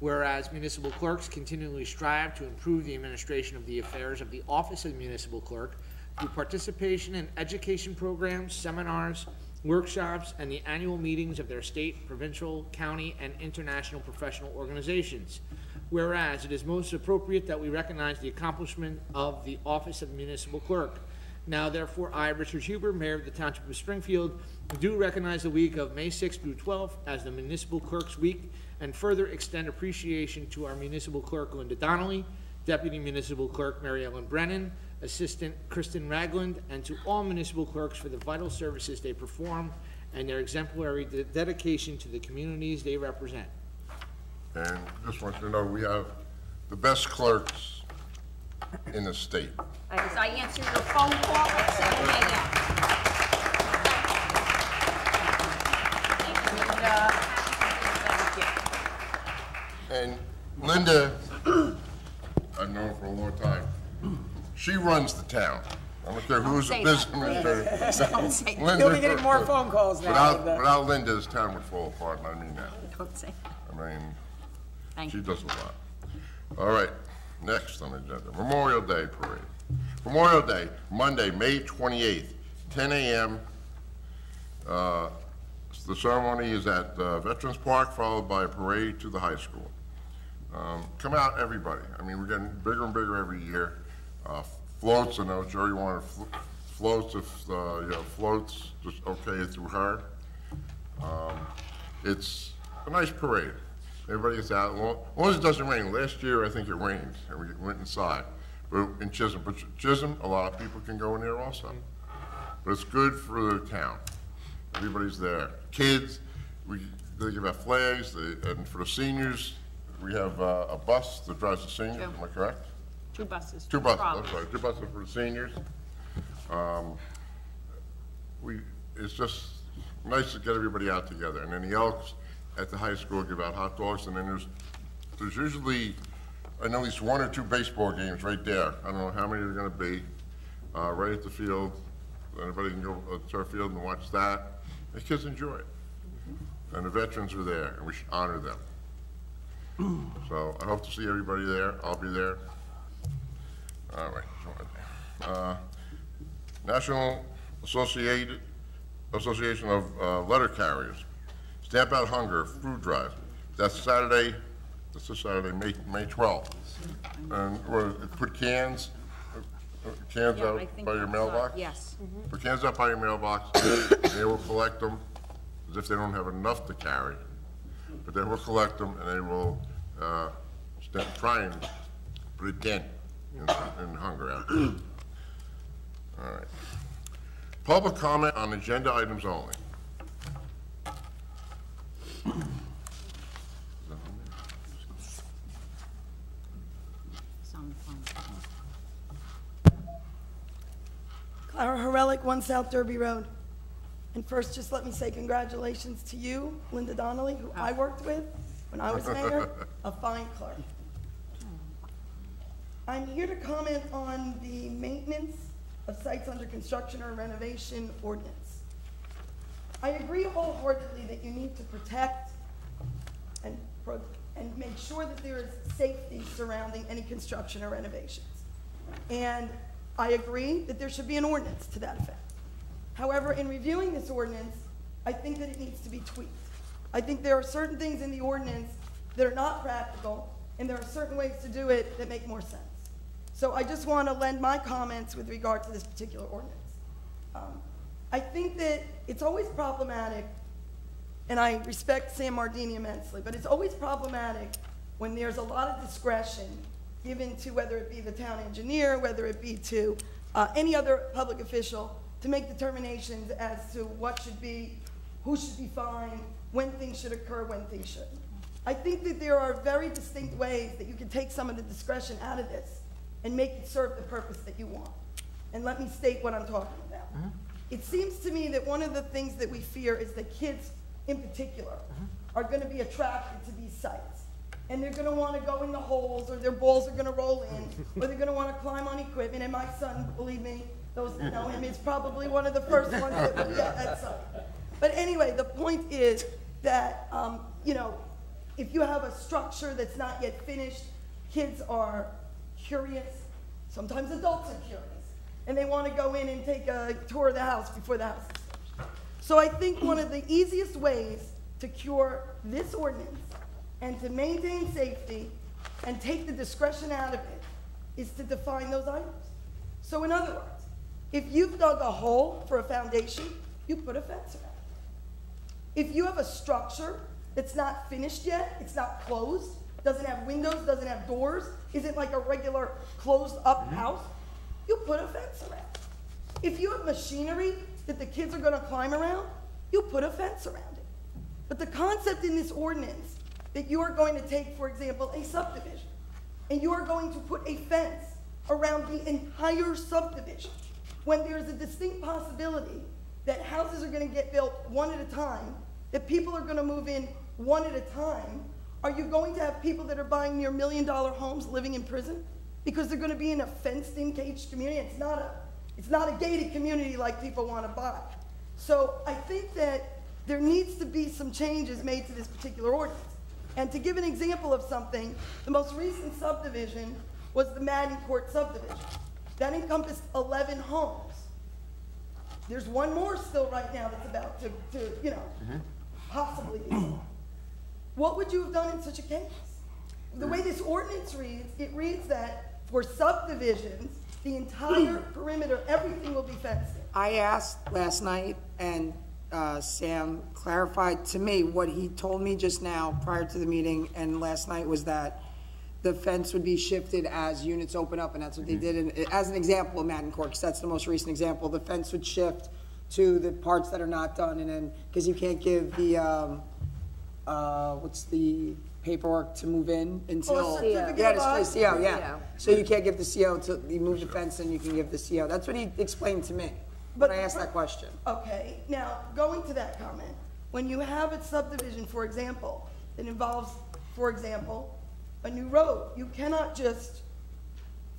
Whereas municipal clerks continually strive to improve the administration of the affairs of the Office of the Municipal Clerk through participation in education programs, seminars, workshops, and the annual meetings of their state, provincial, county, and international professional organizations. Whereas it is most appropriate that we recognize the accomplishment of the Office of the Municipal Clerk. Now, therefore, I, Richard Huber, Mayor of the Township of Springfield, do recognize the week of May 6th through 12th as the Municipal Clerks Week, and further extend appreciation to our Municipal Clerk, Linda Donnelly, Deputy Municipal Clerk, Mary Ellen Brennan, Assistant Kristen Ragland, and to all municipal clerks for the vital services they perform and their exemplary dedication to the communities they represent. And just want you to know we have the best clerks in the state. I answered your phone call at 7 a.m. And Linda, I've known her for a long time. She runs the town. I don't care who's a business administrator. Don't say that. Linda, You'll be getting more phone calls now. Without Linda, this town would fall apart, and I mean that. Don't say that. I mean, Thank she you. does a lot. All right, next on the agenda, Memorial Day Parade. Memorial Day, Monday, May 28th, 10 a.m. The ceremony is at Veterans Park, followed by a parade to the high school. Come out, everybody. I mean, we're getting bigger and bigger every year. Floats, I know Jerry wanted floats, if floats, just okay through her. It's a nice parade. Everybody gets out, as long as it doesn't rain. Last year, I think it rained, and we went inside. But in Chisholm, a lot of people can go in there also. But it's good for the town. Everybody's there. Kids, they give out flags, and for the seniors, we have a bus that drives the seniors, am I correct? 2 buses. Two buses, I'm sorry, 2 buses for the seniors. It's just nice to get everybody out together. And then the Elks at the high school give out hot dogs, and then there's usually, I know at least 1 or 2 baseball games right there. I don't know how many there are gonna be, right at the field. Anybody can go to the turf field and watch that. The kids enjoy it. And the veterans are there, and we should honor them. So I hope to see everybody there. I'll be there. All right. National Association of Letter Carriers. Stamp Out Hunger Food Drive. That's Saturday. This is Saturday, May 12th. And we'll put cans out by your mailbox? Yes. Put cans out by your mailbox. They will collect them as if they don't have enough to carry. But they will collect them, and they will try and put a dent in hunger out there. All right. Public comment on agenda items only. Clara Horelic, 1 South Derby Road. And first, just let me say congratulations to you, Linda Donnelly, who I worked with when I was mayor, a fine clerk. I'm here to comment on the maintenance of sites under construction or renovation ordinance. I agree wholeheartedly that you need to protect and make sure that there is safety surrounding any construction or renovations. And I agree that there should be an ordinance to that effect. However, in reviewing this ordinance, I think that it needs to be tweaked. I think there are certain things in the ordinance that are not practical, and there are certain ways to do it that make more sense. So I just want to lend my comments with regard to this particular ordinance. I think that it's always problematic, and I respect Sam Mardini immensely, but it's always problematic when there's a lot of discretion given to whether it be the town engineer, whether it be to any other public official, to make determinations as to what should be, who should be fined, when things should occur, when things shouldn't. I think that there are very distinct ways that you can take some of the discretion out of this and make it serve the purpose that you want. And let me state what I'm talking about. It seems to me that one of the things that we fear is that kids in particular are going to be attracted to these sites. And they're going to want to go in the holes, or their balls are going to roll in, or they're going to want to climb on equipment. And my son, believe me, those that know him, is probably one of the first ones that will get that site. But anyway, the point is that, you know, if you have a structure that's not yet finished, kids are curious, sometimes adults are curious, and they want to go in and take a tour of the house before the house is finished. So I think one of the easiest ways to cure this ordinance and to maintain safety and take the discretion out of it is to define those items. So in other words, if you've dug a hole for a foundation, you put a fence around it. If you have a structure that's not finished yet, it's not closed, doesn't have windows, doesn't have doors, isn't like a regular closed up house, you put a fence around it. If you have machinery that the kids are gonna climb around, you put a fence around it. But the concept in this ordinance that you are going to take, for example, a subdivision, and you are going to put a fence around the entire subdivision, when there is a distinct possibility that houses are gonna get built one at a time, that people are gonna move in one at a time, are you going to have people that are buying near $1 million homes living in prison? Because they're gonna be in a fenced-in, caged community. It's not a gated community like people wanna buy. So I think that there needs to be some changes made to this particular ordinance. And to give an example of something, the most recent subdivision was the Madden Court subdivision. That encompassed 11 homes. There's one more still right now that's about to possibly be sold. What would you have done in such a case? The way this ordinance reads, it reads that for subdivisions, the entire perimeter, everything will be fenced in. I asked last night, and Sam clarified to me what he told me just now prior to the meeting and last night was that the fence would be shifted as units open up, and that's what they did. And as an example of Madden Court, because that's the most recent example, the fence would shift to the parts that are not done, and then because you can't give the what's the paperwork to move in until CO. Yeah. So you can't give the CO till you move the fence, and you can give the CO. That's what he explained to me when I asked that question. Okay, now going to that comment, when you have a subdivision, for example, that involves, for example, a new road, you cannot just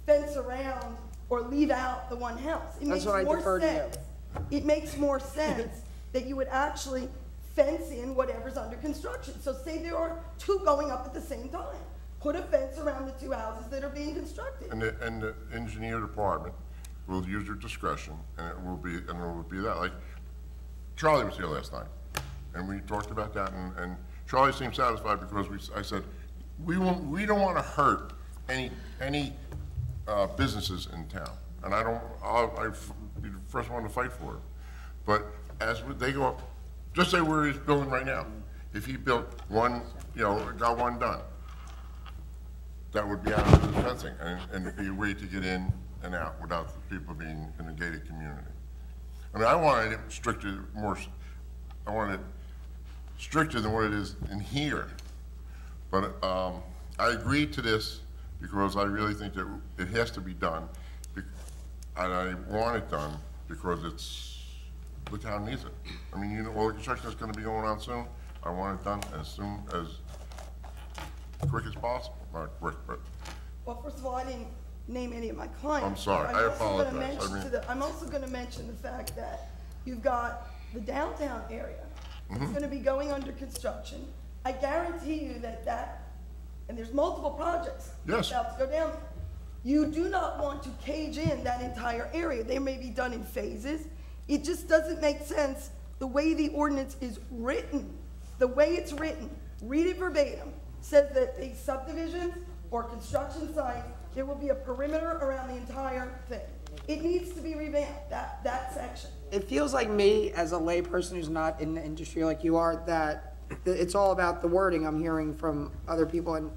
fence around or leave out the one house. That's what I defer to you. It makes more sense that you would actually fence in whatever's under construction. So say there are two going up at the same time. Put a fence around the two houses that are being constructed. And the engineer department will use their discretion, and it will be that. Like, Charlie was here last night, and we talked about that, and Charlie seemed satisfied because I said, we don't want to hurt any businesses in town, and I'll be the first one to fight for it. But as they go up, just say where he's building right now. If he built one, got one done, that would be out of the fencing, and it'd be a way to get in and out without the people being in a gated community. I mean, I wanted it stricter, I wanted it stricter than what it is in here. But I agreed to this because I really think that it has to be done, and I want it done because the town needs it. I mean, all the construction is going to be going on soon. I want it done as quick as possible. Not quick, but. Well, first of all, I didn't name any of my clients. I'm sorry, I apologize. I'm also going to mention the fact that you've got the downtown area. It's going to be going under construction. I guarantee you and there's multiple projects about to go down there. You do not want to cage in that entire area. They may be done in phases. It just doesn't make sense the way the ordinance is written. The way it's written, read it verbatim, says that the subdivisions or construction sites, there will be a perimeter around the entire thing. It needs to be revamped, that section. It feels like me, as a layperson who's not in the industry like you are, that it's all about the wording I'm hearing from other people, and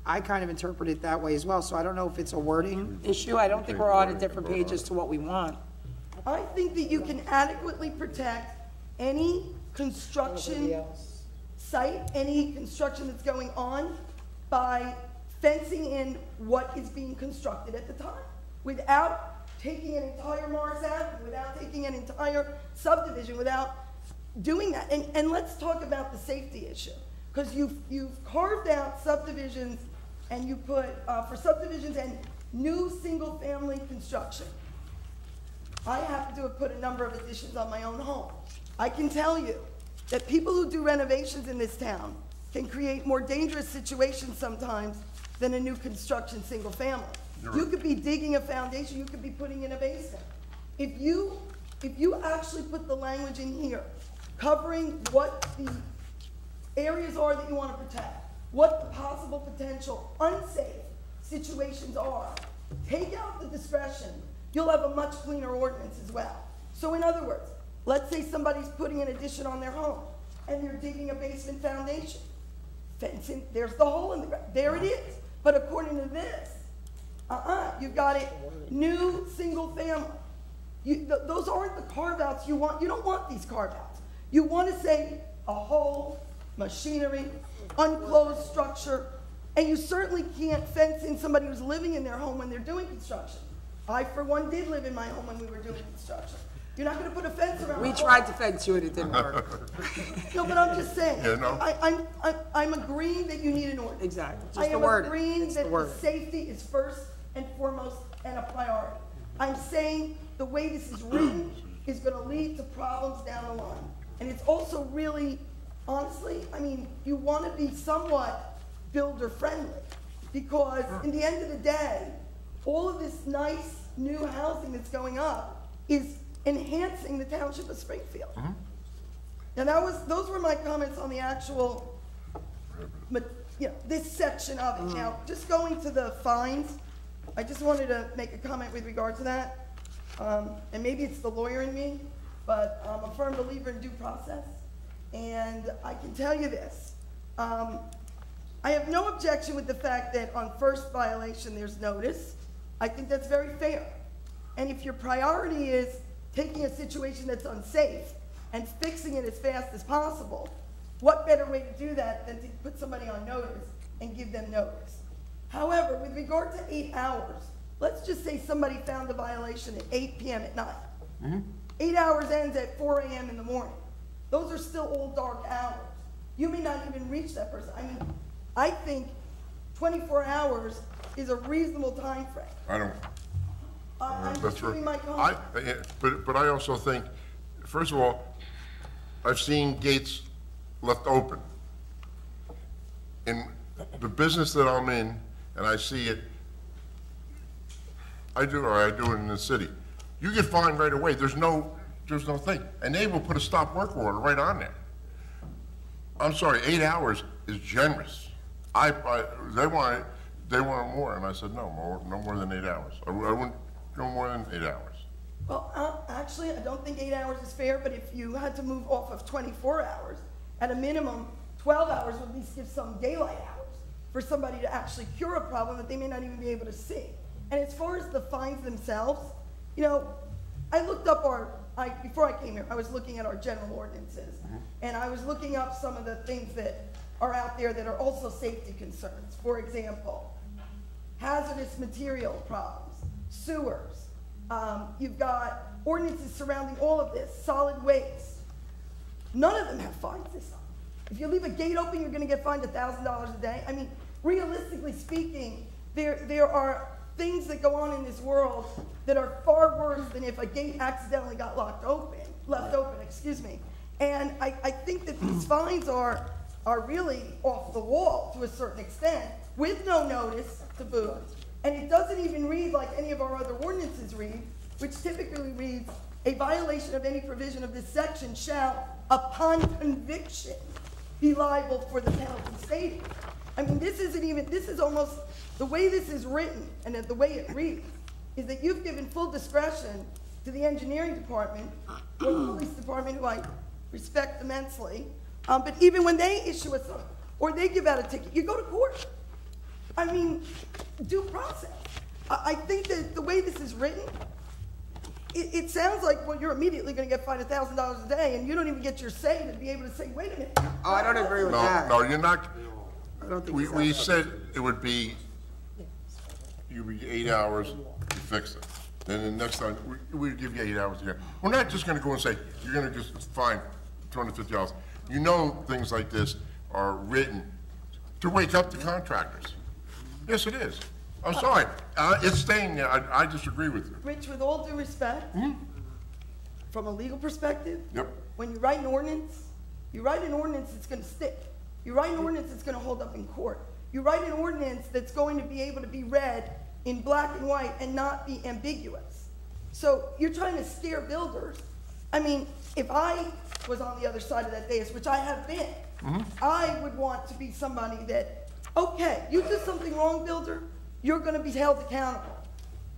I kind of interpret it that way as well. So I don't know if it's a wording issue. I don't think we're on a different page as to what we want. I think that you can adequately protect any construction site, any construction that's going on, by fencing in what is being constructed at the time, without taking an entire Morris Avenue, without taking an entire subdivision, without doing that. And let's talk about the safety issue, because you've carved out subdivisions, and you put for subdivisions and new single-family construction. I happen to have put a number of additions on my own home. I can tell you that people who do renovations in this town can create more dangerous situations sometimes than a new construction single family. You could be digging a foundation, you could be putting in a basement. If you actually put the language in here, covering what the areas are that you want to protect, what the possible potential unsafe situations are, take out the discretion, you'll have a much cleaner ordinance as well. So in other words, let's say somebody's putting an addition on their home and they're digging a basement foundation. Fencing, there's the hole in the ground, there it is. But according to this, you've got it new single family. Those aren't the carve-outs you want. You don't want these carve-outs. You want to say a hole, machinery, unclosed structure, and you certainly can't fence in somebody who's living in their home when they're doing construction. I, for one, did live in my home when we were doing construction. You're not going to put a fence around We the tried hole. to fence you and it didn't work. No, but I'm just saying. Yeah, no. I'm agreeing that you need an ordinance. Exactly. I Just the am word. agreeing It's that the the word. safety is first and foremost and a priority. I'm saying the way this is written is going to lead to problems down the line. And it's also really, honestly, I mean, you want to be somewhat builder-friendly because in the end of the day, all of this nice new housing that's going up is enhancing the township of Springfield. And those were my comments on the actual, this section of it. Now, just going to the fines, I just wanted to make a comment with regard to that. And maybe it's the lawyer in me, but I'm a firm believer in due process. And I can tell you this. I have no objection with the fact that on first violation there's notice. I think that's very fair. And if your priority is taking a situation that's unsafe and fixing it as fast as possible, what better way to do that than to put somebody on notice and give them notice? However, with regard to 8 hours, let's just say somebody found a violation at 8 p.m. at night. 8 hours ends at 4 a.m. in the morning. Those are still all dark hours. You may not even reach that person. I mean, I think 24 hours is a reasonable time frame. I don't. I'm That's just giving my right. comment. But I also think, first of all, I've seen gates left open. In the business that I'm in, and I see it, I do it in the city. You get fined right away. There's no thing. And they will put a stop work order right on there. I'm sorry, 8 hours is generous. They wanted more, and I said, no more than 8 hours. I wouldn't go more than 8 hours. Well, actually, I don't think 8 hours is fair, but if you had to move off of 24 hours, at a minimum, 12 hours would at least give some daylight hours for somebody to actually cure a problem that they may not even be able to see. And as far as the fines themselves, you know, I looked up before I came here, I was looking at our general ordinances, and I was looking up some of the things that are out there that are also safety concerns. For example, hazardous material problems, sewers. You've got ordinances surrounding all of this, solid waste. None of them have fines this time. If you leave a gate open, you're going to get fined $1,000 a day. I mean, realistically speaking, there are things that go on in this world that are far worse than if a gate accidentally got left open, excuse me. And I think that these fines are really off the wall to a certain extent, with no notice to boot. And it doesn't even read like any of our other ordinances read, which typically reads, a violation of any provision of this section shall, upon conviction, be liable for the penalty stated. I mean, this is almost, the way this is written and the way it reads, is that you've given full discretion to the engineering department or the police department, who I respect immensely, but even when they issue a sign or they give out a ticket, you go to court. I mean, due process. I think that the way this is written, it sounds like, well, you're immediately going to get fined $1,000 a day, and you don't even get your say to be able to say, wait a minute. Oh, I don't agree with that. No, you're not. I don't think We said it would be, you'd be 8 hours to fix it. Then the next time, we'd give you 8 hours again. We're not just gonna go and say, you're gonna just fine $250. You know things like this are written to wake up the contractors. Yes, it is. I'm sorry, it's staying there. I disagree with you. Rich, with all due respect, from a legal perspective, Yep. when you write an ordinance that's going to stick. You write an ordinance that's gonna hold up in court. You write an ordinance that's going to be able to be read in black and white and not be ambiguous. So you're trying to scare builders. I mean, if I was on the other side of that dais, which I have been, I would want to be somebody that, okay, you did something wrong, builder, you're gonna be held accountable.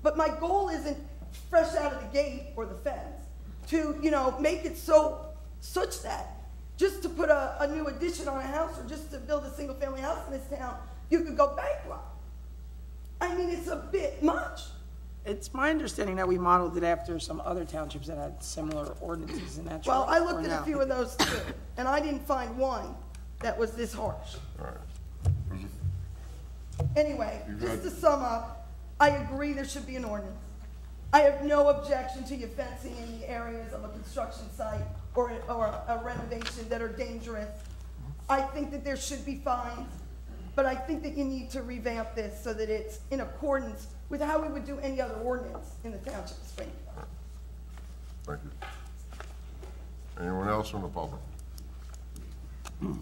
But my goal isn't fresh out of the gate or the fence to, you know, make it such that just to put a new addition on a house or just to build a single family house in this town, you could go bankrupt. I mean, it's a bit much. It's my understanding that we modeled it after some other townships that had similar ordinances, and that's Well, right, I looked or at a no? few of those too, and I didn't find one that was this harsh. All right. Anyway, You've just had- to sum up, I agree there should be an ordinance. I have no objection to you fencing in the areas of a construction site or a renovation that are dangerous. I think that there should be fines, but I think that you need to revamp this so that it's in accordance with how we would do any other ordinance in the township of Springfield. Thank you. Anyone else from the public? All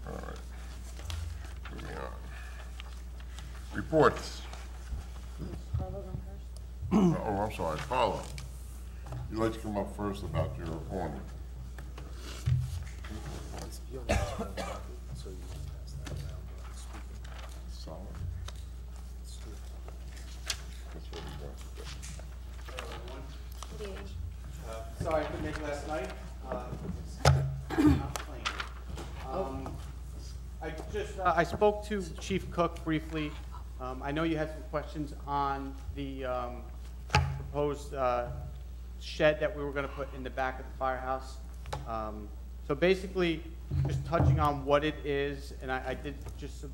right. Moving on. Reports. Oh, I'm sorry, Paula. You'd like to come up first about your appointment. Solid. That's what he wants to do. Sorry I couldn't make it last night. Not playing. I spoke to Chief Cook briefly. I know you had some questions on the proposed shed that we were going to put in the back of the firehouse. So basically, just touching on what it is, and I did just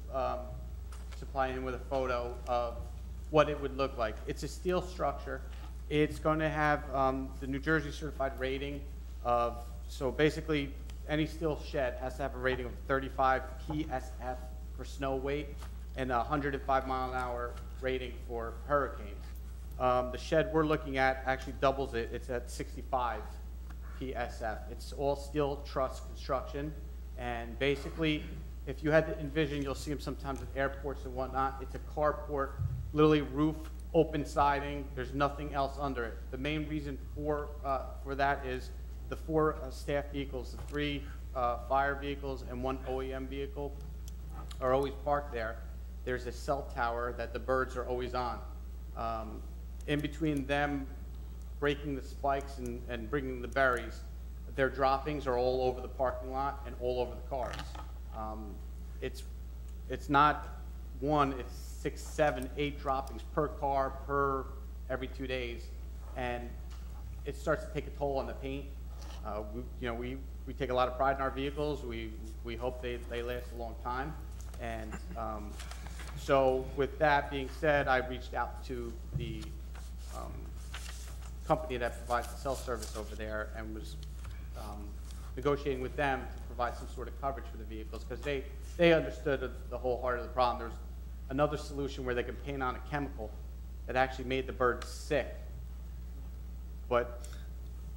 supply him with a photo of what it would look like. It's a steel structure. It's going to have the New Jersey certified rating of, so basically any steel shed has to have a rating of 35 PSF for snow weight and a 105-mile-an-hour rating for hurricanes. The shed we're looking at actually doubles it. It's at 65 PSF. It's all steel truss construction, and basically, if you had to envision, you'll see them sometimes at airports and whatnot. It's a carport, literally roof, open siding. There's nothing else under it. The main reason for that is the 4 staff vehicles, the 3 fire vehicles and 1 OEM vehicle are always parked there. There's a cell tower that the birds are always on. In between them breaking the spikes and bringing the berries, their droppings are all over the parking lot and all over the cars. It's not 1, it's 6, 7, 8 droppings per car per every 2 days, and it starts to take a toll on the paint. We take a lot of pride in our vehicles. We hope they last a long time, and so with that being said, I reached out to the company that provides the cell service over there and was negotiating with them to provide some sort of coverage for the vehicles, because they understood the whole heart of the problem. There's another solution where they could paint on a chemical that actually made the birds sick, but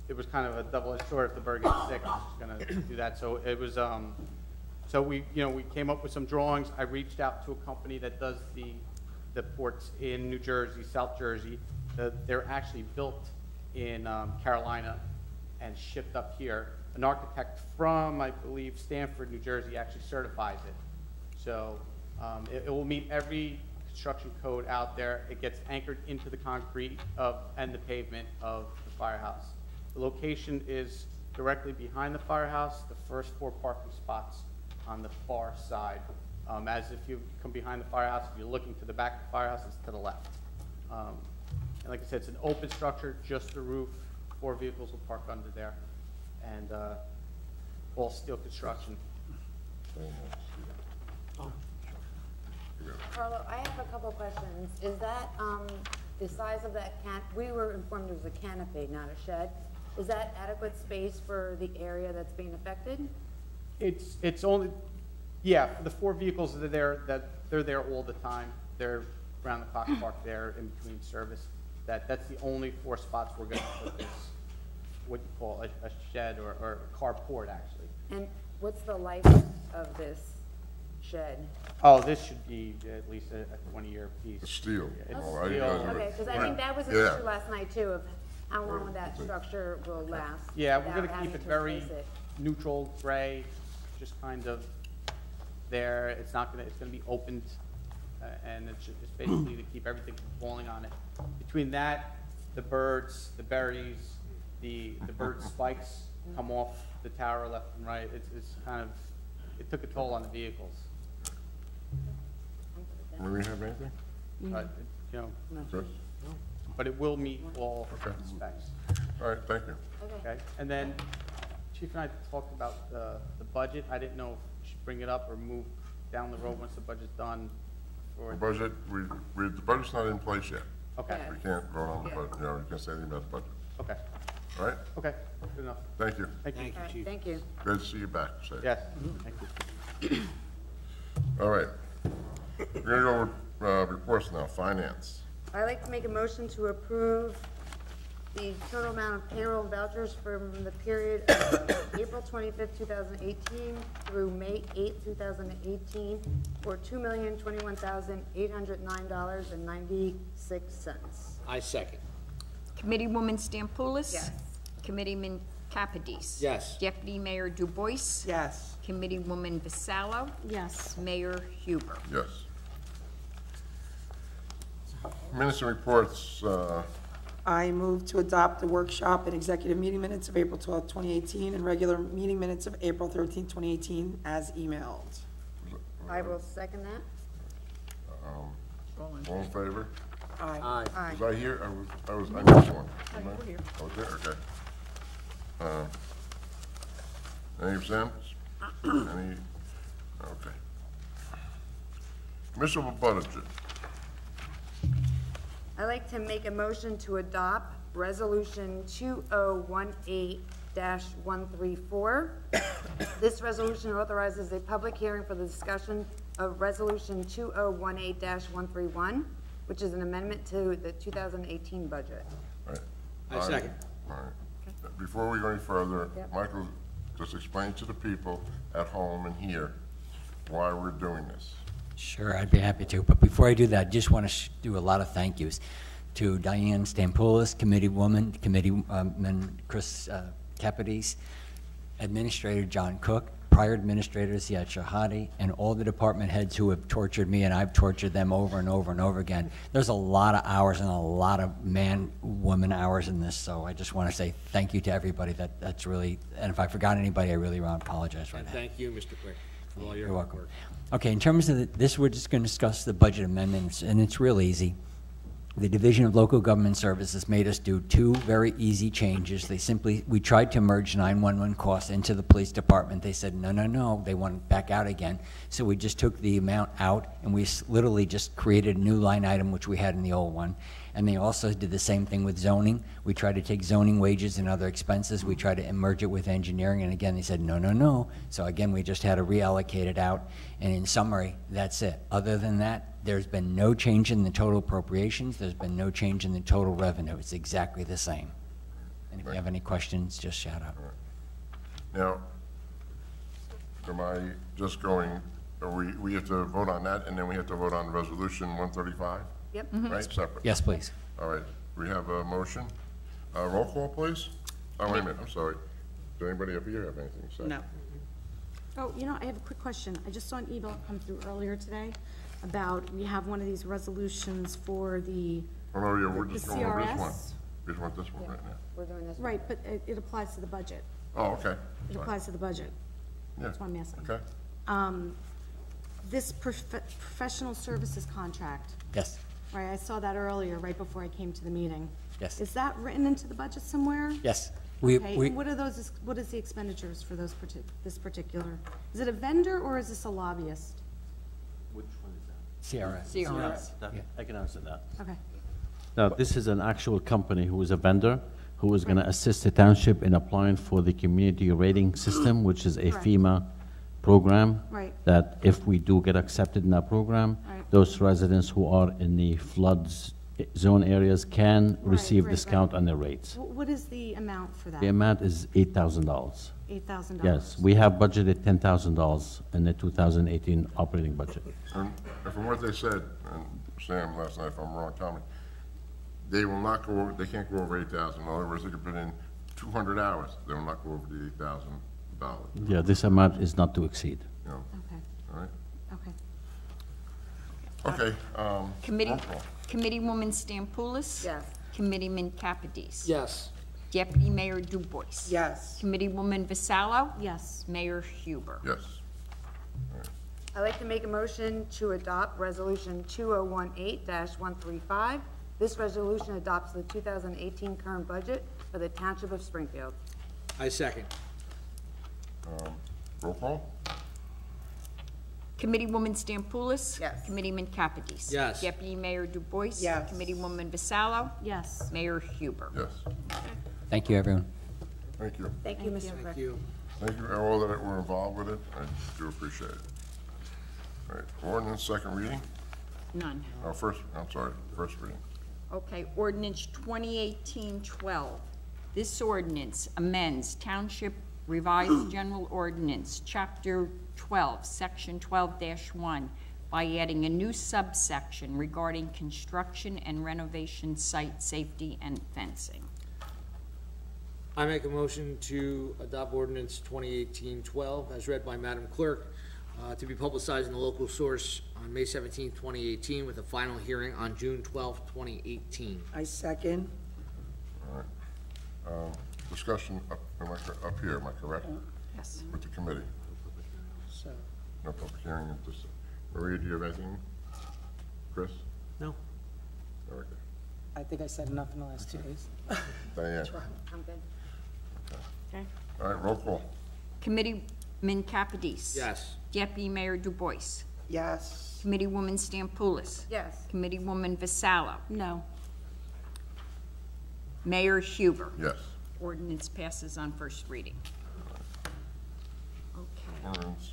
it was kind of a double-edged sword. If the bird gets sick, it's just going to do that. So it was, so we came up with some drawings. I reached out to a company that does the ports in New Jersey, South Jersey. They're actually built in Carolina and shipped up here. An architect from, I believe, Stanford, New Jersey, actually certifies it. So it will meet every construction code out there. It gets anchored into the concrete and the pavement of the firehouse. The location is directly behind the firehouse, the first 4 parking spots on the far side. As if you come behind the firehouse, if you're looking to the back of the firehouse, it's to the left. And like I said, it's an open structure, just the roof. 4 vehicles will park under there, and all steel construction. Carlo, I have a couple questions. Is that the size of that we were informed it was a canopy, not a shed. Is that adequate space for the area that's being affected? It's only, yeah, the 4 vehicles that they're there all the time. They're around the clock parked there in between service. That's the only 4 spots we're going to put this, what you call a shed or a carport, actually. And what's the life of this shed? Oh, this should be at least a 20-year piece. It's steel. It's Oh, I- steel. Okay, because I think that was an Yeah. issue last night too, of how long that structure will last. Yeah, we're without gonna having keep it to very replace it. neutral gray, just kind of there. It's not gonna, it's gonna be opened, and it's basically to keep everything from falling on it. Between that, the birds, the berries, the bird spikes come off the tower left and right. It's kind of, it took a toll on the vehicles. Do we have anything? But, you know, Good. but it will meet all Okay. specs. All right, thank you. Okay, and then Chief and I talked about the budget. I didn't know if we should bring it up or move down the road once the budget's done. The Or, budget, the budget's not in place yet. okay, We can't vote on the budget, you know, we can't say anything about the budget. okay, All right? okay, good enough. Thank you. Thank you. Thank you, All right, Chief. thank you. Good to see you back, safe. Yes, thank you. All right. We're gonna go with, reports now, finance. I'd like to make a motion to approve the total amount of payroll vouchers from the period of April 25th, 2018 through May 8th, 2018 for $2,021,809.96. I second. Committeewoman Stampoulis? Yes. Committeeman Capadis? Yes. Deputy Mayor Dubois? Yes. Committeewoman Vasallo? Yes. Mayor Huber? Yes. Minutes and reports, I move to adopt the workshop and executive meeting minutes of April 12th, 2018, and regular meeting minutes of April 13th, 2018, as emailed. I will second that. all in favor? Aye. Aye. Aye. Was I here? I missed one. Wasn't I? we're here. I was there, okay. Any absents? Any, okay. Municipal budget. I'd like to make a motion to adopt Resolution 2018-134. This resolution authorizes a public hearing for the discussion of Resolution 2018-131, which is an amendment to the 2018 budget. All right. I second. All right. Before we go any further, Yep. Michael, just explain to the people at home and here why we're doing this. Sure, I'd be happy to. But before I do that, I just want to do a lot of thank yous to Diane Stampoulis, Committeewoman, Committeeman Chris Capadis, Administrator John Cook, prior administrators Yad Shahadi, and all the department heads who have tortured me, and I've tortured them over and over and over again. There's a lot of hours and a lot of man-woman hours in this, so I just want to say thank you to everybody. That's really, and if I forgot anybody, I really want to apologize right And now. thank you, Mr. Quick, for all your You're hard welcome. work. Okay, in terms of this, we're just going to discuss the budget amendments, and it's real easy. The Division of Local Government Services made us do two very easy changes. We tried to merge 911 costs into the police department. They said, no, no, no, they want it back out again. So we just took the amount out, and we literally just created a new line item, which we had in the old one. And they also did the same thing with zoning. We tried to take zoning wages and other expenses. We tried to merge it with engineering, and again, they said, no, no, no. So again, we just had to reallocate it out. And in summary, that's it. Other than that, there's been no change in the total appropriations. There's been no change in the total revenue. It's exactly the same. And if you have any questions, just shout out. Now, am I just going, we have to vote on that, and then we have to vote on Resolution 135, Yep. right, separate? Yes, please. All right, we have a motion. Roll call, please? Oh, wait a minute, I'm sorry. Does anybody up here have anything to say? No. Oh, you know, I have a quick question. I just saw an email come through earlier today about, we have one of these resolutions for the, Oh, no, yeah, we're just The going over this one. CRS? We just want this one right now. We're doing this. right, but it applies to the budget. Oh, okay. It Fine. applies to the budget. Yeah, That's why I'm asking. okay. This professional services contract, Yes, right, I saw that earlier, right before I came to the meeting. yes, Is that written into the budget somewhere? yes. Okay, and what are those, what is the expenditures for those this particular? Is it a vendor or is this a lobbyist? Which one is that? CRS. CRS. I can answer that. Okay, Now, this is an actual company who is a vendor, who is going to assist the township in applying for the community rating system, which is a Correct. FEMA program. Right. That if we do get accepted in that program, Right. those residents who are in the floods zone areas can receive right. discount on their rates. What is the amount for that? The amount is $8,000. $8,000. Yes, we have budgeted $10,000 in the 2018 operating budget. And from what they said, and Sam last night, if I'm wrong, Tommy, they will not go over, they can't go over 8,000. In other words, they could put in 200 hours, they will not go over the $8,000. Yeah, this amount is not to exceed. You know, Okay, all right? okay. Okay, Committee, roll call. Committeewoman Stampoulis? Yes. Committeeman Kapidis? Yes. Deputy Mayor Dubois? Yes. Committeewoman Vasallo? Yes. Mayor Huber? Yes. I'd like to make a motion to adopt Resolution 2018-135. This resolution adopts the 2018 current budget for the Township of Springfield. I second. Roll call? Committeewoman Stampoulis? Yes. Committeeman Kapidis? Yes. Deputy Mayor Dubois? Yes. Committeewoman Vasallo? Yes. Mayor Huber? Yes. Thank you, everyone. Thank you. Thank you, Mr. Thank Clerk. you. Thank you, all that were involved with it, I do appreciate it. All right, ordinance, second reading? None. Oh, first, I'm sorry, first reading. Okay, ordinance 2018-12. This ordinance amends Township Revised General Ordinance, Chapter 12, Section 12-1, by adding a new subsection regarding construction and renovation site safety and fencing. I make a motion to adopt ordinance 2018-12 as read by Madam Clerk, to be publicized in the local source on May 17, 2018, with a final hearing on June 12, 2018. I second. All right. Discussion up here, am I correct? Yes. With the committee? So, No public hearing at this. Maria, do you have anything? Chris? No. Okay. I think I said enough in the last 2 days. Diane? I'm good. Okay. All right, roll call. Committeeman Kapidis? Yes. Deputy Mayor Dubois? Yes. Committeewoman Stampoulis? Yes. Committeewoman Vasallo? No. Mayor Huber? Yes. Ordinance passes on first reading. Okay. Ordinance,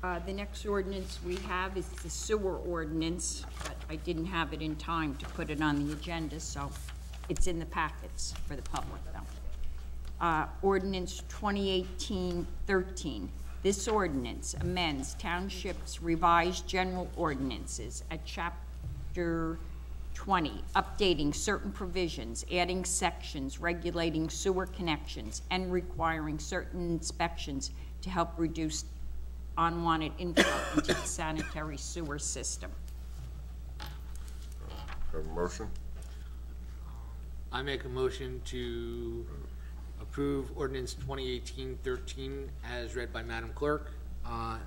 The next ordinance we have is the sewer ordinance, but I didn't have it in time to put it on the agenda, so it's in the packets for the public, though. Ordinance 2018-13. This ordinance amends Township's revised general ordinances at Chapter 20, updating certain provisions, adding sections regulating sewer connections, and requiring certain inspections to help reduce unwanted inflow into the sanitary sewer system. have a motion? I make a motion to approve ordinance 2018-13 as read by Madam Clerk,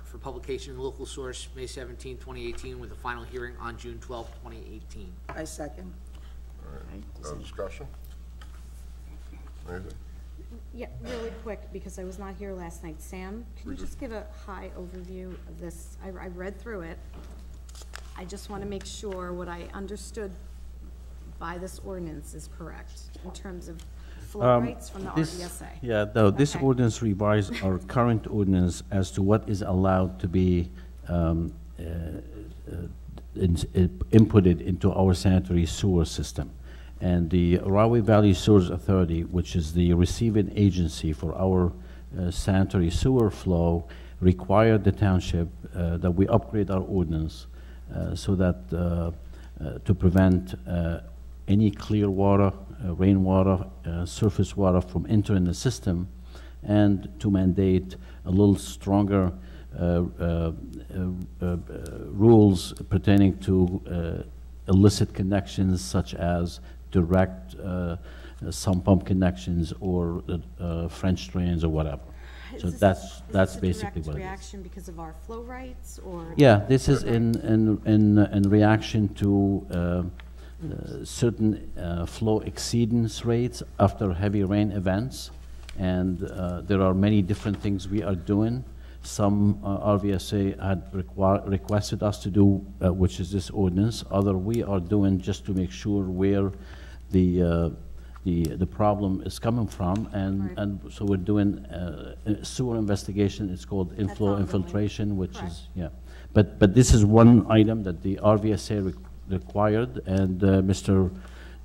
for publication in local source, May 17, 2018, with a final hearing on June 12, 2018. I second. All right, discussion? Anything? Yeah, really quick, because I was not here last night. Sam, can you just give a high overview of this? I read through it. I just want to make sure what I understood by this ordinance is correct in terms of flow rates from the RDSA. Yeah, no, this Okay. ordinance revised our current ordinance as to what is allowed to be inputted into our sanitary sewer system. And the Rahway Valley Sewers Authority, which is the receiving agency for our sanitary sewer flow, required the township that we upgrade our ordinance so that to prevent any clear water, rainwater, surface water from entering the system, and to mandate a little stronger rules pertaining to illicit connections such as direct sump pump connections or French drains or whatever. So that's basically what it is. Is this a direct reaction because of our flow rates, or? Yeah, this is in reaction to certain flow exceedance rates after heavy rain events, and there are many different things we are doing. Some RVSA had requested us to do, which is this ordinance. Other we are doing just to make sure where the problem is coming from, and Right. and so we're doing sewer investigation. It's called inflow ongoing. infiltration, which Correct. is yeah. But this is one item that the RVSA required, and Mr.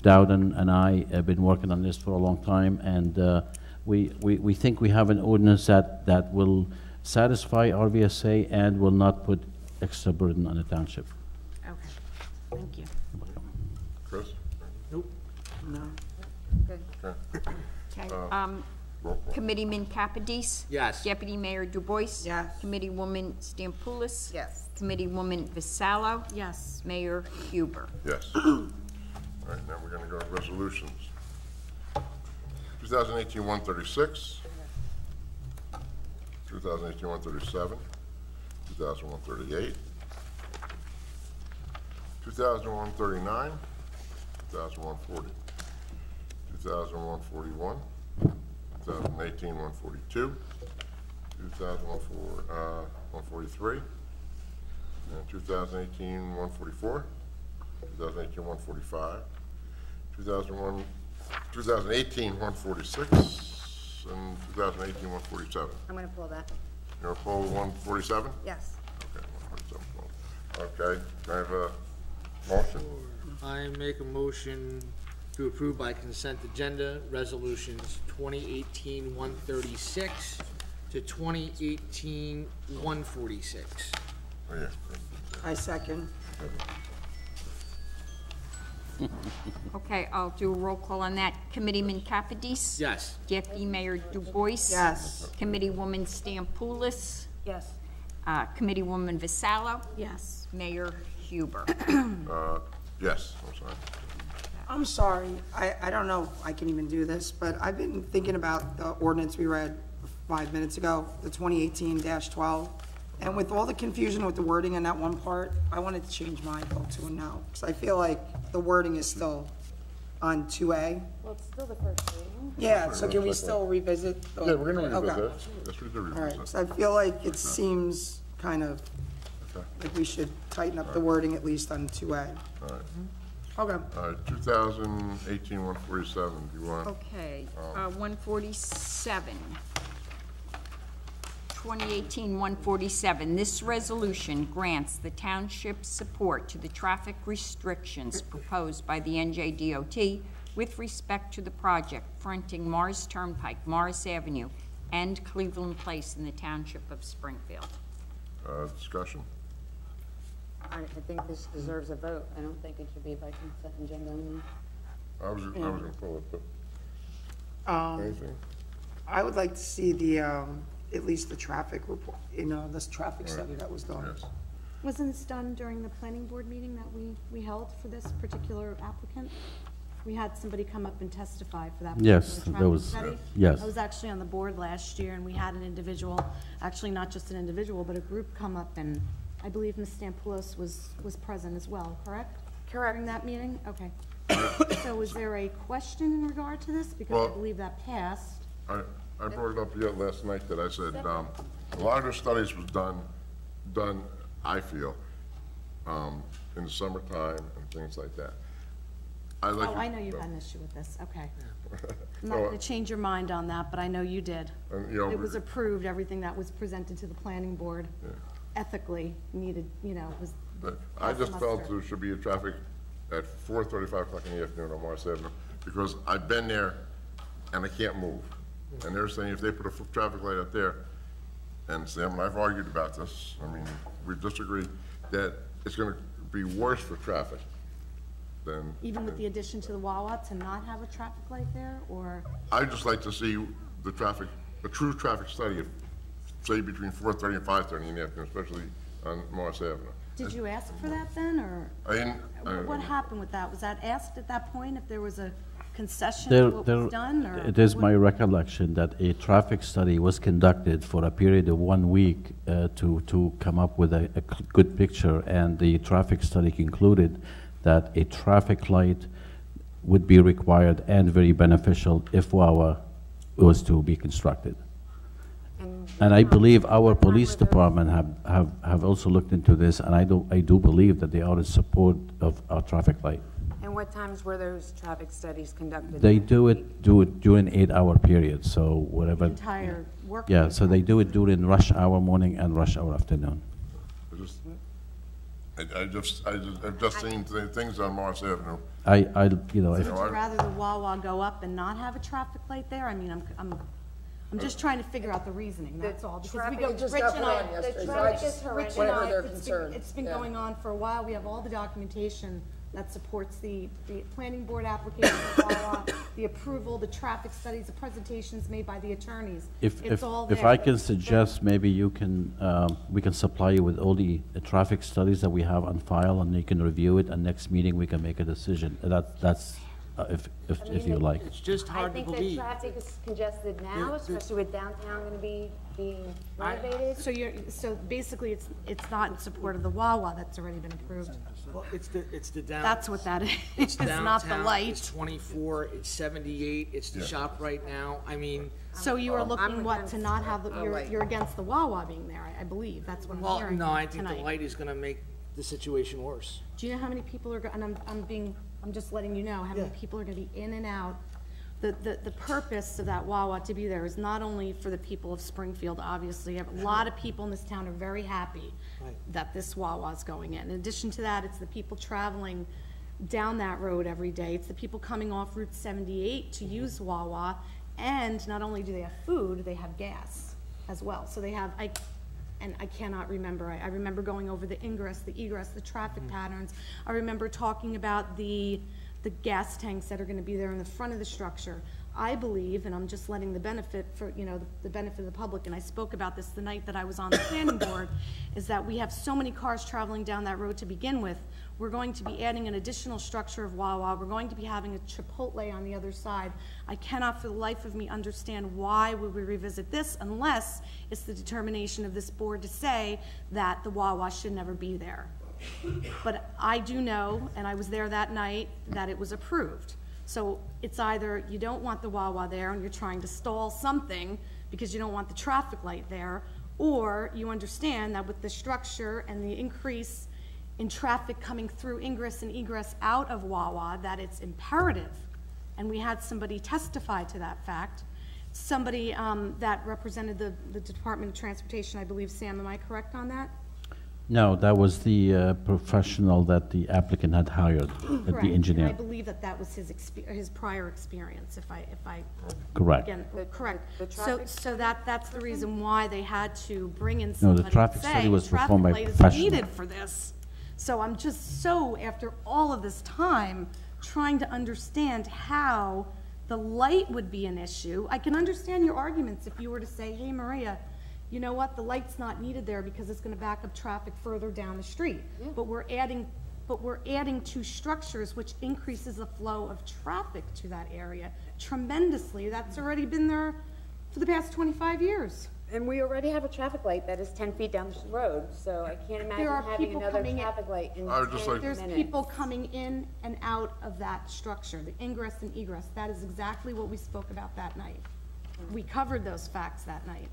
Dowden and I have been working on this for a long time, and we think we have an ordinance that will satisfy RVSA and will not put extra burden on the township. Okay, thank you. Chris? Nope. No. Good. Okay. Okay, Roll call. Committeeman Kappadis. Yes. Deputy Mayor Dubois. Yes. Committeewoman Stampoulis. Yes. Committeewoman Vasallo. Yes. Mayor Huber. Yes. All right, now we're gonna go to resolutions. 2018-136, 2018-137, 2001-38, 2001-39, 2001-40, 2001-41, 2018-142, 2001-143, and 2018-144, 2018-145, 2018-146, and 2018-147. I'm going to pull that. You're gonna pull 147? Yes. Okay, 147. Okay, can I have a motion? I make a motion to approve by consent agenda resolutions 2018-136 to 2018-146. Oh, yeah. I second. Okay, I'll do a roll call on that. Committeeman Kappadis. Yes. Deputy Mayor Dubois. Yes. Committeewoman Stampoulis. Yes. Committeewoman Vasallo. Yes. Mayor Huber. Yes, I'm sorry. I'm sorry, I don't know if I can even do this, but I've been thinking about the ordinance we read 5 minutes ago, the 2018-12. And with all the confusion with the wording in that one part, I wanted to change my vote to a no. Because I feel like the wording is still on 2A. Well, it's still the first reading. Yeah, so can we still revisit? the- Yeah, we're gonna Okay. revisit it. Yes, we do All right, revisit. so I feel like it seems kind of Okay. like we should tighten up the wording at least on 2A. All right. Okay. All right, 2018-147, do you want? Okay, 147. 2018-147, this resolution grants the township support to the traffic restrictions proposed by the NJDOT with respect to the project fronting Mars Turnpike, Morris Avenue, and Cleveland Place in the township of Springfield. Discussion? I think this deserves a vote. I don't think it should be by consent agenda only. I was gonna pull it, but anything? I would like to see the, at least the traffic report, this traffic study that was done. Yes. Wasn't this done during the planning board meeting that we held for this particular applicant? We had somebody come up and testify for that Yes, particular there traffic was- study. yes. I was actually on the board last year, and we had an individual, actually not just an individual, but a group come up, and I believe Ms. Stampoulos was present as well, correct? Correct. During that meeting? Okay. So is there a question in regard to this? Because Well- I believe that passed. I brought it up yet last night that I said, a lot of the studies was done, I feel, in the summertime and things like that. Oh, I know you had an issue with this, okay. I'm not Well, gonna change your mind on that, but I know you did. And, you know, It was approved, everything that was presented to the planning board ethically needed, was. But I passed just felt muster. there should be a traffic at 4:30, 5 o'clock in the afternoon on Morris Avenue, because I've been there and I can't move. And they're saying if they put a traffic light up there, and Sam and I've argued about this, I mean, we disagree, that it's gonna be worse for traffic than. Even with the addition to the Wawa to not have a traffic light there, or? I'd just like to see the traffic, a true traffic study of, say, between 4:30 and 5:30 in the afternoon, especially on Morris Avenue. Did you ask for that then, or? I didn't. What happened with that? Was that asked at that point, if there was a concession There, to what was done, or? it is what- my recollection that a traffic study was conducted for a period of 1 week to come up with a good picture, and the traffic study concluded that a traffic light would be required and very beneficial if Wawa was to be constructed. And I believe our police department have also looked into this, and I do believe that they are in support of our traffic light. And what times were those traffic studies conducted? They do it during 8-hour periods, so whatever. Entire work. Yeah, so they do it during rush hour morning and rush hour afternoon. I've just seen things on Morris I, you know, if, Would you rather the Wawa go up and not have a traffic light there? I mean, I'm I'm just trying to figure out the reasoning, that's all, because we traffic- go, It just Rich got and put I, on yesterday, the so I traffic just- is horrendous. whatever their it's concern. it's been Yeah. going on for a while, we have all the documentation that supports the planning board application of Wawa, the approval, the traffic studies, the presentations made by the attorneys. It's all there. If I can suggest, maybe you can, we can supply you with all the traffic studies that we have on file, and you can review it, and next meeting we can make a decision. That's, if you like. It's just I hard to think the believe. traffic is congested now, especially with downtown gonna be being renovated. So basically, it's not in support of the Wawa that's already been approved. Well, it's the down. That's what that is, It's it's not the downtown, light. It's 24, it's 78, it's the shop right now. I mean, So you are looking, I'm what, to against not have, a light. you're against the Wawa being there, I believe, that's what I'm well, hearing no, I think the tonight. light is gonna make the situation worse. Do you know how many people are, and I'm just letting you know, how many people are gonna be in and out? The purpose of that Wawa to be there is not only for the people of Springfield, obviously, a lot of people in this town are very happy that this Wawa is going in. In addition to that, it's the people traveling down that road every day, it's the people coming off Route 78 to use Wawa, and not only do they have food, they have gas as well. So they have, I cannot remember, I remember going over the ingress, the egress, the traffic patterns. I remember talking about the gas tanks that are gonna be there in the front of the structure. I believe, and I'm just letting the benefit for, the benefit of the public, and I spoke about this the night that I was on the planning board, is that we have so many cars traveling down that road to begin with. We're going to be adding an additional structure of Wawa. We're going to be having a Chipotle on the other side. I cannot for the life of me understand why would we revisit this unless it's the determination of this board to say that the Wawa should never be there. But I do know, and I was there that night, that it was approved. So it's either you don't want the Wawa there and you're trying to stall something because you don't want the traffic light there, or you understand that with the structure and the increase in traffic coming through ingress and egress out of Wawa, that it's imperative. And we had somebody testify to that fact. Somebody that represented the Department of Transportation, I believe. Sam, am I correct on that? No, that was the professional that the applicant had hired, Correct. the engineer. And I believe that was his prior experience, if I Correct. again, correct. the So, traffic so that's the reason why they had to bring in No, the somebody to traffic study say, was traffic performed by light is professional. needed for this. So I'm just so, after all of this time, trying to understand how the light would be an issue. I can understand your arguments if you were to say, hey, Maria, you know what, the light's not needed there because it's gonna back up traffic further down the street. But we're adding two structures, which increases the flow of traffic to that area tremendously. That's already been there for the past 25 years. And we already have a traffic light that is 10 feet down the road, so I can't imagine are having people another coming in- traffic light in I would just 10 like- There's minutes. people coming in and out of that structure, the ingress and egress. That is exactly what we spoke about that night. We covered those facts that night.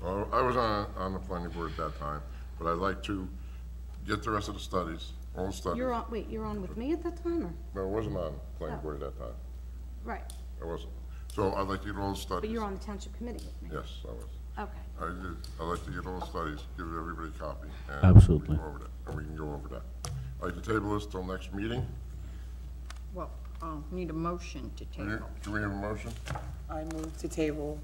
Well, I was on the planning board at that time, but I'd like to get the rest of the studies, all the studies. You're on, wait, you're on with me at that time, or? No, I wasn't on the planning board at that time. Right, I wasn't. So I'd like to get all the studies. but you're on the township committee with me. Yes, I was. Okay. I'd like to get all the studies, give everybody a copy. and Absolutely. we can go over that, and we can go over that. I'd like to table this till next meeting. Well, need a motion to table. Do we have a motion? I move to table,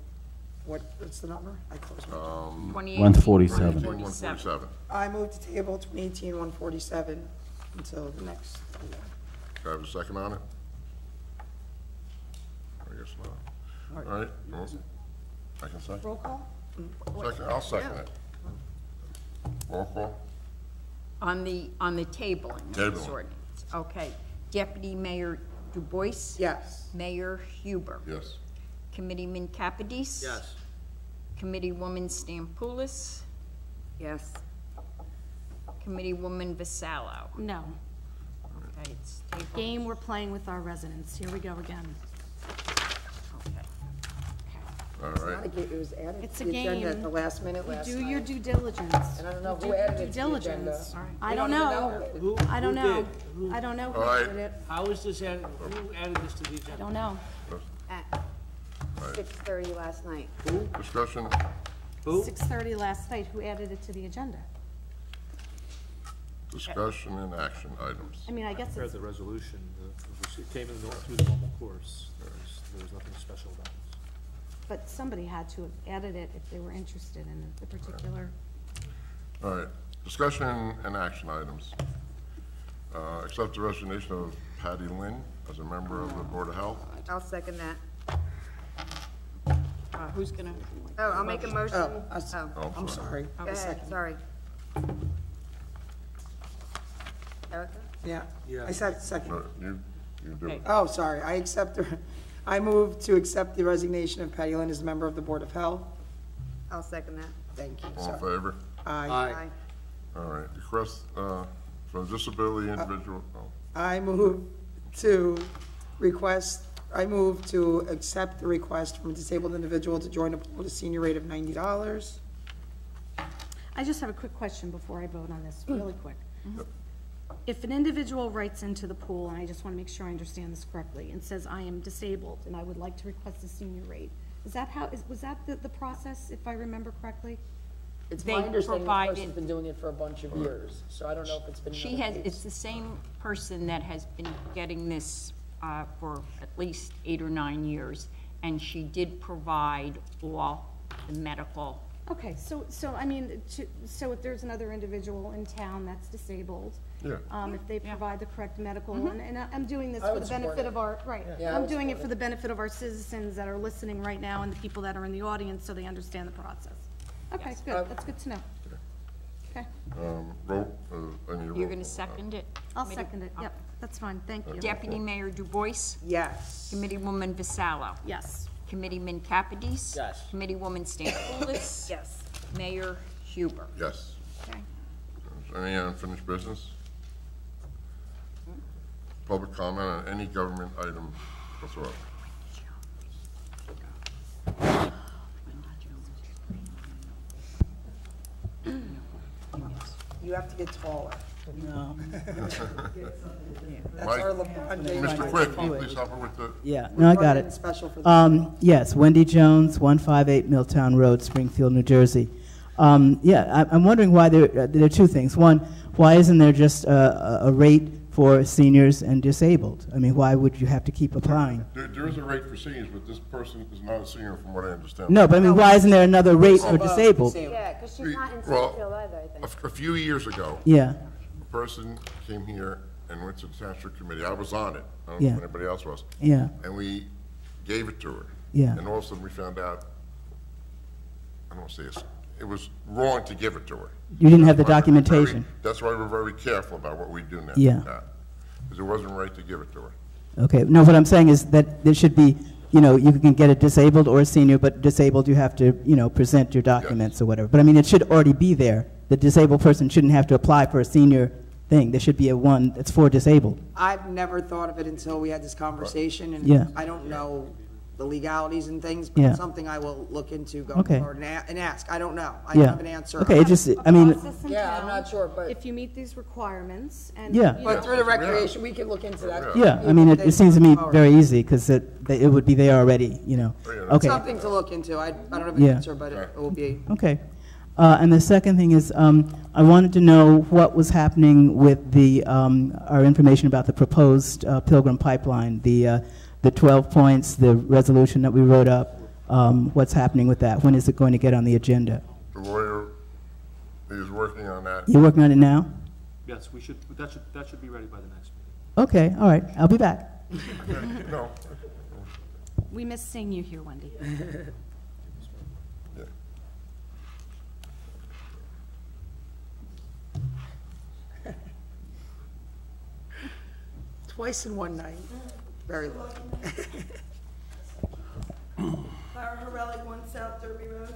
what's the number? I closed my. 147. 147. I move to table 2018-147 until the next. Do I have a second on it? I guess not. All right, well, I can second. Roll call? I'll second it. Roll call? On the tabling of this Tabling. ordinance. Okay. Deputy Mayor Dubois? Yes. Mayor Huber? Yes. Committeeman Capadis? Yes. Committeewoman Stampoulis? Yes. Committeewoman Vasallo? No. Okay, it's tabled. Game we're playing with our residents. Here we go again. Okay. All Not a right. game, it was added It's to a the agenda game. at the last minute last Do night. your due diligence. And I don't know Do who your added due it to the agenda. diligence. We I don't even know. I don't Who know. did? I don't know who All right. did it. How is this added, who added this to the I agenda? don't know. At 6:30 last night. Discussion? Who? 6:30 last night. Who added it to the agenda? Discussion and action items. I mean, I guess Compared it's, to the resolution, it came in through the normal course. There was nothing special about this. but somebody had to have added it if they were interested in the particular. All right, discussion and action items. Accept the resignation of Patty Lynn as a member of the Board of Health. I'll second that. Who's gonna? Oh, I'll make a motion. Oh, Oh, I'm sorry. go ahead, sorry. Erica? Yeah, I said second. You do it. Oh, sorry, I move to accept the resignation of Patty Lynn as a member of the Board of Health. I'll second that. Thank you, All in sorry. favor? Aye. Aye. All right, request from disability individual, I move to accept the request from a disabled individual to join a pool at a senior rate of $90. I just have a quick question before I vote on this, really quick. If an individual writes into the pool, and I just want to make sure I understand this correctly, and says, I am disabled and I would like to request a senior rate, is that was that the process, if I remember correctly? It's They my understanding the provided- person's been doing it for a bunch of years, so I don't know if it's been. She has, it's the same person that has been getting this for at least 8 or 9 years, and she did provide all the medical. Okay, so I mean, so if there's another individual in town that's disabled, Yeah. if they provide the correct medical, and I'm doing this I for would the support benefit it. of our, right. Yeah, I I'm would doing it support for the benefit of our citizens that are listening right now and the people that are in the audience, so they understand the process. Okay, good, that's good to know. Okay, roll, I need a roll. You're gonna second it? I'll second it, yep, that's fine, thank you. Deputy Mayor Dubois? Yes. Committeewoman Vassallo? Yes. Committeeman Capides? Yes. Committeewoman Stampoulis? Yes. Mayor Huber? Yes. Okay. Is there any unfinished business? Public comment on any government item whatsoever. You have to get taller. Mike, Our LeBron James. Mr. Quick, can you please help her with the, Yeah, no, I got Running it. Special for the. Yes, Wendy Jones, 158 Milltown Road, Springfield, New Jersey. I'm wondering why there are two things. One, why isn't there just a rate for seniors and disabled? I mean, why would you have to keep applying? there is a rate for seniors, but this person is not a senior from what I understand. No, but I mean, why isn't there another rate for disabled? Yeah, because she's not in Well, Springfield either, I think. A few years ago, Yeah, a person came here and went to the Township Committee. I was on it. I don't know Yeah. if anybody else was. yeah, And we gave it to her. Yeah. And all of a sudden, we found out, I don't want to say this, it was wrong to give it to her. You didn't have the That's why we're documentation. That's why we're very careful about what we do now. Yeah. Because it wasn't right to give it to her. okay. No, what I'm saying is that there should be, you can get a disabled or a senior, but disabled, you have to, present your documents or whatever. But I mean, it should already be there. The disabled person shouldn't have to apply for a senior thing. There should be a one that's for disabled. I've never thought of it until we had this conversation, Yeah. and I don't know the legalities and things, but Yeah. it's something I will look into going Okay. forward and ask. I don't know. I don't Yeah. have an answer. Okay, it just, I mean, Process in Yeah, I'm town, not sure, but- if you meet these requirements and. Yeah. you But know, through the recreation, we can look into that. yeah, I mean, it seems to me very easy, because it would be there already, Okay. Something to look into. I don't have an Yeah. answer, but it will be. Okay. And the second thing is, I wanted to know what was happening with our information about the proposed Pilgrim Pipeline, the 12 points, the resolution that we wrote up. What's happening with that? When is it going to get on the agenda? The lawyer is working on that. You're working on it now? Yes, that should be ready by the next meeting. Okay, all right, I'll be back. No. We miss seeing you here, Wendy. Yeah. Twice in one night. Very lucky. Clara Horelli, 1 South Derby Road.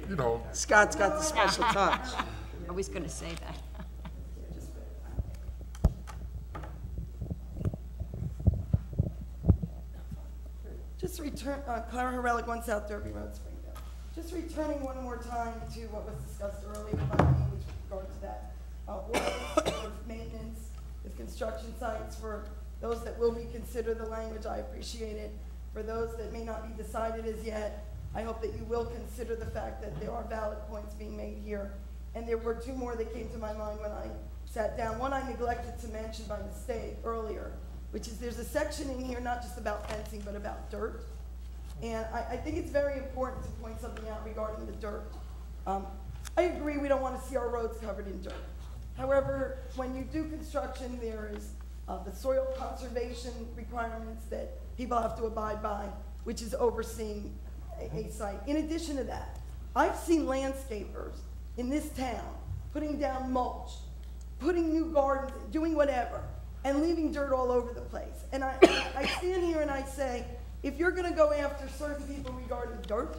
You know, Scott's got the special touch. I was gonna say that. Just return, Clara Horelic, 1 South Derby Road, Springfield. Just returning one more time to what was discussed earlier by me with regard to that ordinance of maintenance with construction sites. For those that will reconsider the language, I appreciate it. For those that may not be decided as yet, I hope that you will consider the fact that there are valid points being made here. And there were 2 more that came to my mind when I sat down. One I neglected to mention by mistake earlier, which is there's a section in here not just about fencing, but about dirt. And I think it's very important to point something out regarding the dirt. I agree we don't want to see our roads covered in dirt. However, when you do construction, there is the soil conservation requirements that people have to abide by, which is overseeing a site. In addition to that, I've seen landscapers in this town putting down mulch, putting new gardens, doing whatever, and leaving dirt all over the place. And I stand here and I say, if you're gonna go after certain people regarding dirt,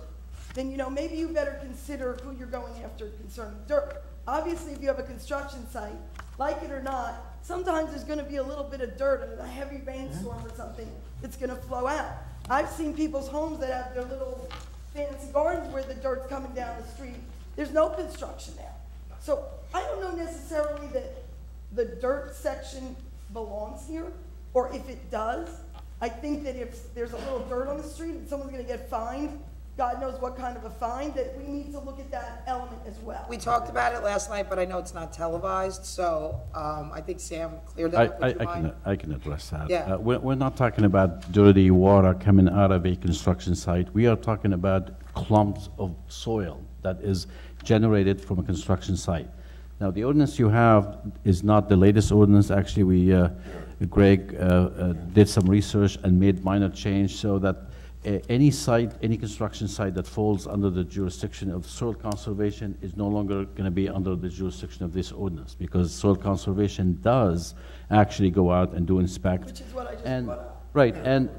then maybe you better consider who you're going after concerning dirt. Obviously, if you have a construction site, like it or not, sometimes there's gonna be a little bit of dirt in a heavy rainstorm or something that's gonna flow out. I've seen people's homes that have their little fancy gardens where the dirt's coming down the street. There's no construction there. So I don't know necessarily that the dirt section belongs here, or if it does, I think that if there's a little dirt on the street and someone's gonna get fined, God knows what kind of a fine, that we need to look at that element as well. We talked about it last night, but I know it's not televised, so I think Sam cleared that up. Would you mind? I can address that. Yeah. We're not talking about dirty water coming out of a construction site. We are talking about clumps of soil that is generated from a construction site. Now, the ordinance you have is not the latest ordinance. Actually, Greg did some research and made minor change so that any site, any construction site that falls under the jurisdiction of soil conservation is no longer going to be under the jurisdiction of this ordinance, because soil conservation does actually go out and do inspect. Which is what I just brought up. Right, and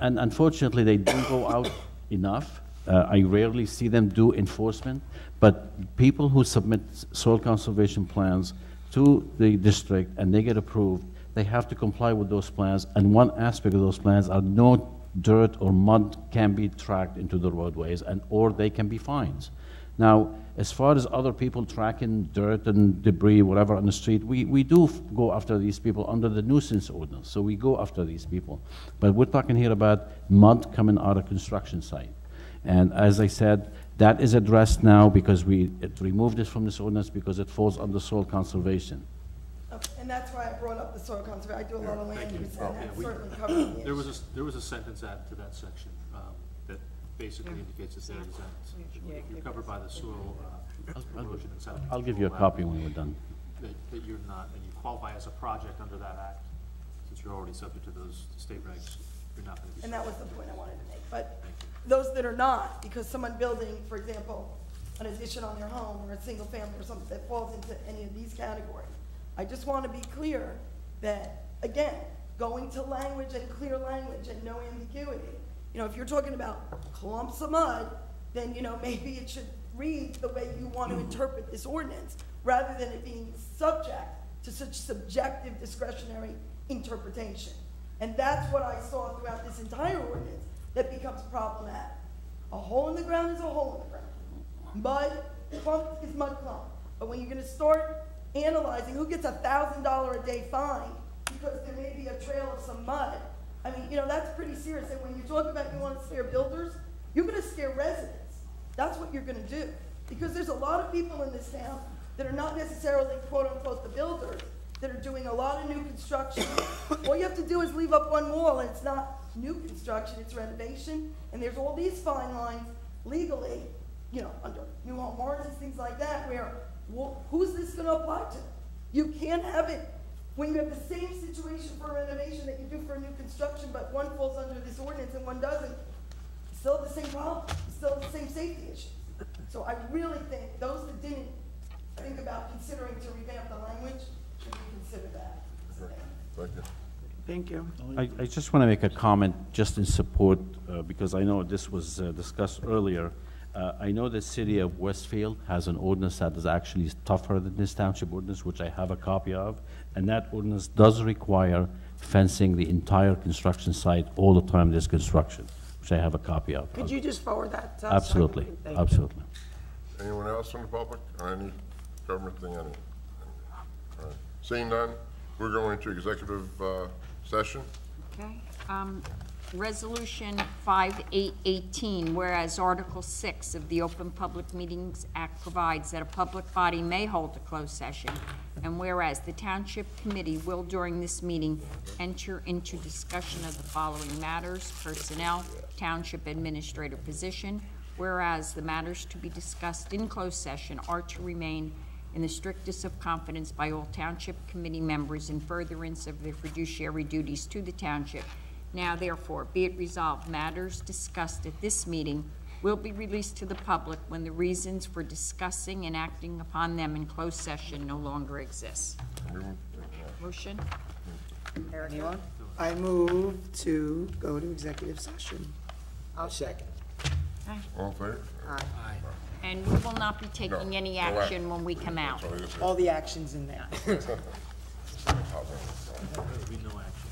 unfortunately, they don't go out enough. I rarely see them do enforcement, but people who submit soil conservation plans to the district and they get approved, they have to comply with those plans, and one aspect of those plans are no dirt or mud can be tracked into the roadways, or they can be fines. Now, as far as other people tracking dirt and debris, whatever on the street, we do go after these people under the nuisance ordinance, so we go after these people. But we're talking here about mud coming out of construction site. And as I said, that is addressed now because it removed it from this ordinance because it falls under soil conservation. Okay, and that's why I brought up the soil conservation. I do a lot of land use, and that's certainly covering the issue. There was a sentence added to that section that basically indicates that you're covered by the soil erosion and sediment. I'll give you a copy when we're done. That you're not, and you qualify as a project under that act, since you're already subject to those state regs, you're not going to be. And that was the point I wanted to make. But those that are not, because someone building, for example, an addition on their home or a single family or something that falls into any of these categories, I just want to be clear that, again, going to language and clear language and no ambiguity. If you're talking about clumps of mud, then, maybe it should read the way you want to interpret this ordinance, rather than it being subject to such subjective discretionary interpretation. And that's what I saw throughout this entire ordinance that becomes problematic. A hole in the ground is a hole in the ground. Mud clump is mud clump. But when you're going to start analyzing who gets $1,000 a day fine because there may be a trail of some mud, I mean, that's pretty serious. And when you talk about you want to scare builders, you're going to scare residents. That's what you're going to do. Because there's a lot of people in this town that are not necessarily, quote unquote, the builders, that are doing a lot of new construction. All you have to do is leave up one wall, and it's not new construction, it's renovation. And there's all these fine lines legally, under new home ordinance, things like that, where, well, who's this going to apply to? You can't have it when you have the same situation for renovation that you do for new construction, but one falls under this ordinance and one doesn't. You still have the same problem. You still have the same safety issues. So I really think those that didn't think about considering to revamp the language should reconsider that. Thank you. Thank you. I just want to make a comment just in support, because I know this was discussed earlier. I know the city of Westfield has an ordinance that is actually tougher than this township ordinance, which I have a copy of, and that ordinance does require fencing the entire construction site all the time there's construction, which I have a copy of. Could you just forward that to us? Absolutely, Thank you. absolutely. Anyone else from the public or any government thing? All right. Seeing none, we're going to executive session. Okay. Resolution 5818, whereas Article 6 of the Open Public Meetings Act provides that a public body may hold a closed session, and whereas the Township Committee will during this meeting enter into discussion of the following matters: personnel, Township Administrator position, whereas the matters to be discussed in closed session are to remain in the strictest of confidence by all Township Committee members in furtherance of their fiduciary duties to the Township. Now therefore, be it resolved, matters discussed at this meeting will be released to the public when the reasons for discussing and acting upon them in closed session no longer exist. Motion? Anyone? I move to go to executive session. I'll second. All in favor? Aye. And we will not be taking No, any no action when we come out. That's all I just said. All the actions in there. There'll be no action.